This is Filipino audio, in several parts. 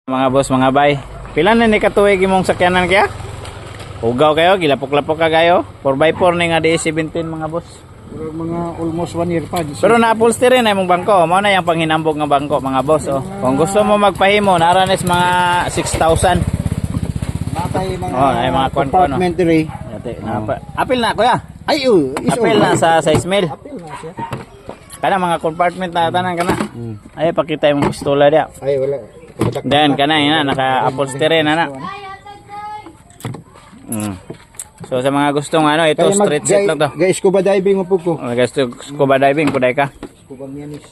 Mga boss, mga bay. Pila na ni katuig imong sakyanan kaya? Ugaw kayo, gilapok-lapok ka kayo. 4x4 ni nga D17 mga boss. Pero mga almost 1 year pa. Pero na-upholstery na imong bangko. Mao na yung panghinambog nga bangko mga boss. Oh. Kung gusto mo magpahimo, naranes mga 6,000. Matay mga, ay mga kon-kon. compartmentary. Apil na kuya. Ay, Apil na sa 6 mil. Apil na siya. Kana mga compartment na tanan kana. Ay pakita imong pistola dia. Ay, wala. Then kana ina naka-upholstery na. So sa mga gustong ano, ito street set lang to. Guys, scuba diving mo po ko. Guys, scuba diving kuday ka. Scuba mianis.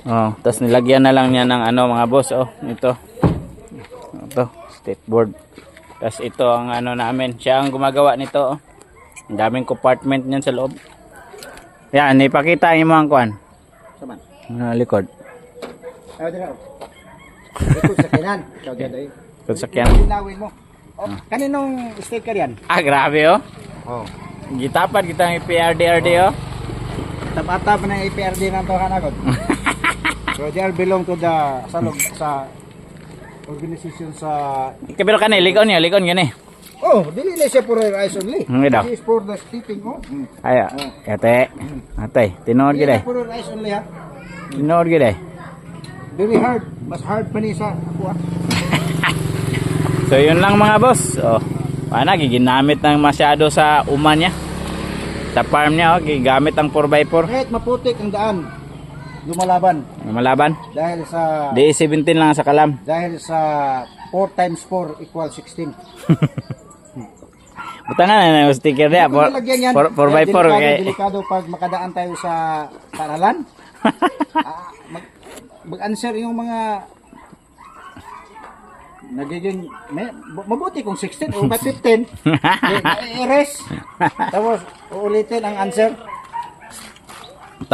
Oh, tapos nilagyan na lang niya ng ano mga boss, oh, ito. Ito, skateboard. Tapos ito ang ano namin, siya ang gumagawa nito, oh. Ang daming compartment niyan sa loob. Yan, ipakita mo ang kuan. Saman. Likod. Ay, dira. Ito sa kinan. Ikaw dyan ay. Sasakyan. Linawin mo. Oh, kaninong sticker yan? Ah, grabe, oh. Oh. Gitapat kita ng PRD-RD, oh. Tapata pa ng IPRD ng Tohan agad. So they are belong to the sa organization sa Kabilo ka na, likon gani. oh, dili na siya for eyes only. Daw. This is for the sleeping oh. Ay, kate. Atay, tinood Dili gid. na for eyes only ha. Tinood gid. Very hard. Mas hard pa ni sa ako ah. So yun lang mga boss. Oh, paano giginamit ng masyado sa uman niya. Sa farm niya, oh, gigamit ang 4x4. Kahit maputik ang daan, lumalaban Malaban. dahil sa D17 lang sa kalam. 4 times 4 equals 16. Butangan na yung sticker niya. Kung nilagyan yan, 4x4. delikado pag makadaan tayo sa paralan. Mag-answer yung mga nagiging mabuti kung 16 o 15 i-erase tapos uulitin ang answer